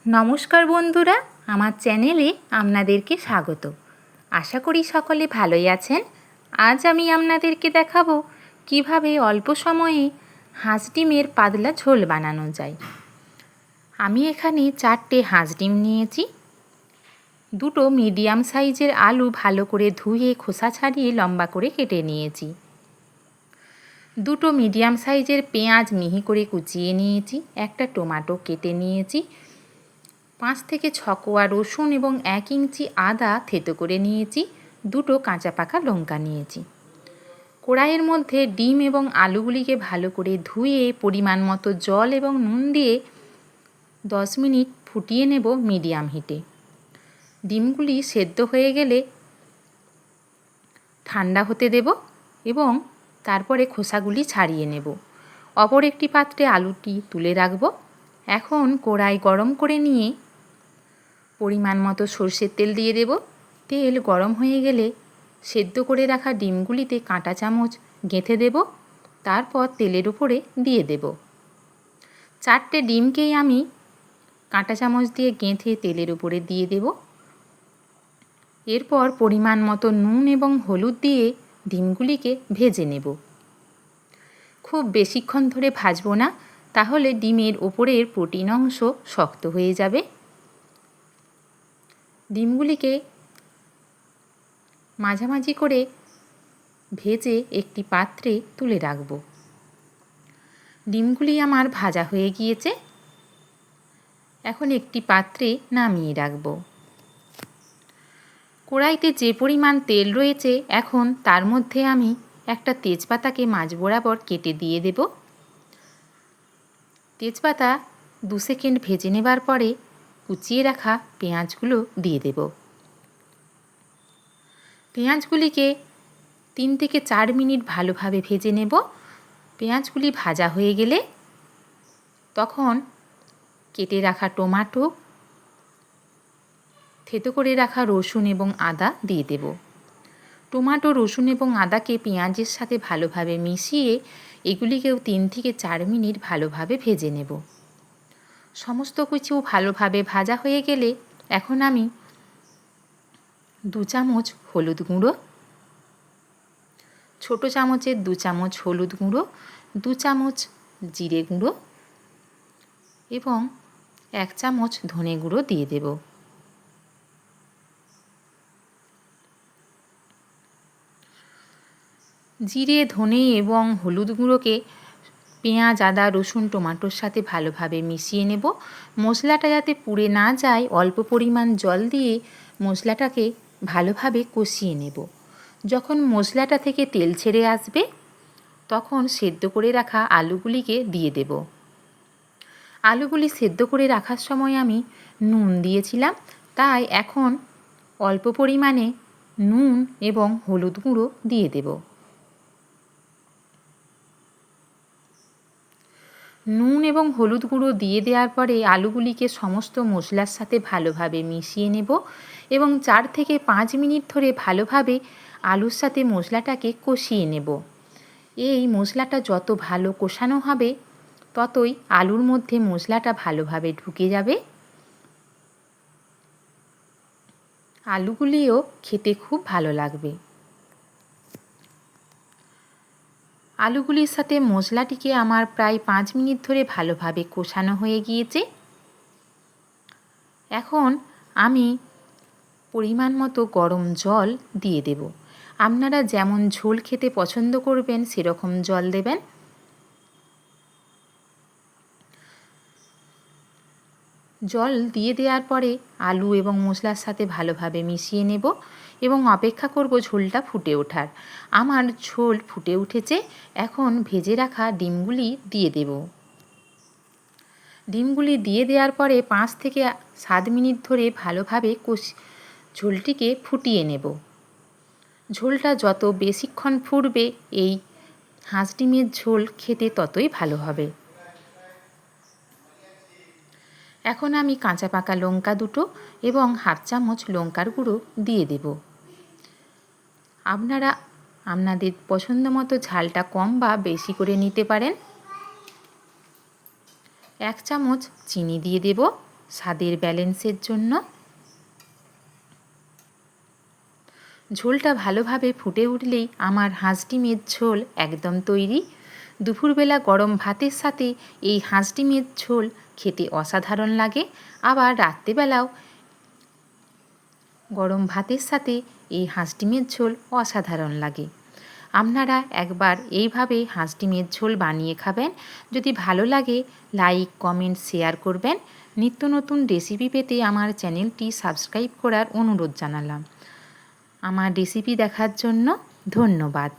নমস্কার বন্ধুরা, আমার চ্যানেলে আপনাদেরকে স্বাগত। আশা করি সকলে ভালোই আছেন। আজ আমি আপনাদেরকে দেখাবো কিভাবে অল্প সময়ে হাঁস ডিমের পাতলা ঝোল বানানো যায়। আমি এখানে 4টে হাঁস ডিম নিয়েছি। 2টো মিডিয়াম সাইজের আলু ভালো করে ধুয়ে খোসা ছাড়িয়ে লম্বা করে কেটে নিয়েছি। 2টো মিডিয়াম সাইজের পেঁয়াজ মিহি করে কুচিয়ে নিয়েছি। একটা টমেটো কেটে নিয়েছি। 5 থেকে 6 কোয়া রসুন এবং 1 ইঞ্চি আদা থেতো করে নিয়েছি। 2টো কাঁচা পাকা লঙ্কা নিয়েছি। কড়াইয়ের মধ্যে ডিম এবং আলুগুলিকে ভালো করে ধুয়ে পরিমাণ মতো জল এবং নুন দিয়ে 10 মিনিট ফুটিয়ে নেব মিডিয়াম হিটে। ডিমগুলি সেদ্ধ হয়ে গেলে ঠান্ডা হতে দেব এবং তারপরে খোসাগুলি ছাড়িয়ে নেব। অপর একটি পাত্রে আলুটি তুলে রাখব। এখন কড়াই গরম করে নিয়ে পরিমাণ মতো সরষের তেল দিয়ে দেব। তেল গরম হয়ে গেলে সেদ্ধ করে রাখা ডিমগুলিতে কাঁটা চামচ গেঁথে দেব। তারপর তেলের উপরে দিয়ে দেব। 4টে ডিমকেই আমি কাঁটা চামচ দিয়ে গেঁথে তেলের উপরে দিয়ে দেব। এরপর পরিমাণ মতো নুন এবং হলুদ দিয়ে ডিমগুলিকে ভেজে নেব। খুব বেশিক্ষণ ধরে ভাজবো না, তাহলে ডিমের ওপরের প্রোটিন অংশ শক্ত হয়ে যাবে। ডিমগুলিকে মাঝামাঝি করে ভেজে একটি পাত্রে তুলে রাখব। ডিমগুলি আমার ভাজা হয়ে গিয়েছে। এখন একটি পাত্রে নামিয়ে রাখব। কড়াইতে যে পরিমাণ তেল রয়েছে, এখন তার মধ্যে আমি একটা তেজপাতাকে মাঝ বরাবর কেটে দিয়ে দেব। তেজপাতা 2 সেকেন্ড ভেজে নেবার পরে কুচিয়ে রাখা পেঁয়াজগুলো দিয়ে দেব। পেঁয়াজগুলিকে 3 থেকে 4 মিনিট ভালোভাবে ভেজে নেব। পেঁয়াজগুলি ভাজা হয়ে গেলে তখন কেটে রাখা টমেটো, থেতো করে রাখা রসুন এবং আদা দিয়ে দেব। টমেটো, রসুন এবং আদাকে পেঁয়াজের সাথে ভালোভাবে মিশিয়ে এগুলিকেও 3 থেকে 4 মিনিট ভালোভাবে ভেজে নেব। সমস্ত কিছু ভালোভাবে ভাজা হয়ে গেলে এখন আমি 2 চামচ হলুদ গুঁড়ো, ছোট চামচের 2 চামচ হলুদ গুঁড়ো, 2 চামচ জিরে গুঁড়ো এবং 1 চামচ ধনে গুঁড়ো দিয়ে দেব। জিরে, ধনে এবং হলুদ গুঁড়োকে পেঁয়াজ, আদা, রসুন, টমেটোর সাথে ভালোভাবে মিশিয়ে নেব। মশলাটা যাতে পুড়ে না যায়, অল্প পরিমাণ জল দিয়ে মশলাটাকে ভালোভাবে কষিয়ে নেব। যখন মশলাটা থেকে তেল ছেড়ে আসবে, তখন সেদ্ধ করে রাখা আলুগুলিকে দিয়ে দেব। আলুগুলি সেদ্ধ করে রাখার সময় আমি নুন দিয়েছিলাম, তাই এখন অল্প পরিমাণে নুন এবং হলুদ গুঁড়ো দিয়ে দেব। নুন এবং হলুদ গুঁড়ো দিয়ে দেওয়ার পরে আলুগুলিকে সমস্ত মশলার সাথে ভালোভাবে মিশিয়ে নেব এবং 4 থেকে 5 মিনিট ধরে ভালোভাবে আলুর সাথে মশলাটাকে কষিয়ে নেব। এই মশলাটা যত ভালো কষানো হবে, ততই আলুর মধ্যে মশলাটা ভালোভাবে ঢুকে যাবে। আলুগুলিও খেতে খুব ভালো লাগবে। আলুগুলির সাথে মশলাটিকে আমার প্রায় 5 মিনিট ধরে ভালোভাবে কষানো হয়ে গিয়েছে। এখন আমি পরিমাণ মতো গরম জল দিয়ে দেব। আপনারা যেমন ঝোল খেতে পছন্দ করবেন সেরকম জল দেবেন। জল দিয়ে দেওয়ার পরে আলু এবং মশলার সাথে ভালোভাবে মিশিয়ে নেব এবং অপেক্ষা করব ঝোলটা ফুটে ওঠার। আমার ঝোল ফুটে উঠেছে। এখন ভেজে রাখা ডিমগুলি দিয়ে দেব। ডিমগুলি দিয়ে দেওয়ার পরে 5 থেকে 7 মিনিট ধরে ভালোভাবে ঝোলটিকে ফুটিয়ে নেব। ঝোলটা যত বেশিক্ষণ ফুটবে, এই হাঁস ডিমের ঝোল খেতে ততই ভালো হবে। এখন আমি কাঁচা পাকা লঙ্কা 2টো এবং 1/2 চামচ লঙ্কার গুঁড়ো দিয়ে দেব। আপনারা আপনাদের পছন্দ মতো ঝালটা কম বা বেশি করে নিতে পারেন। 1 চামচ চিনি দিয়ে দেব। স্বাদের ব্যালেন্সের জন্য। ঝোলটা ভালোভাবে ফুটে উঠলেই আমার হাঁস ডিমের ঝোল একদম তৈরি। দুপুরবেলা গরম ভাতের সাথে এই হাঁস ডিমের ঝোল খেতে অসাধারণ লাগে। আবার রাত্রেবেলাও গরম ভাতের সাথে এই হাঁস ডিমের ঝোল অসাধারণ লাগে। আপনারা একবার এইভাবে হাঁস ডিমের ঝোল বানিয়ে খাবেন। যদি ভালো লাগে লাইক, কমেন্ট, শেয়ার করবেন। নিত্য নতুন রেসিপি পেতে আমার চ্যানেলটি সাবস্ক্রাইব করার অনুরোধ জানালাম। আমার রেসিপি দেখার জন্য ধন্যবাদ।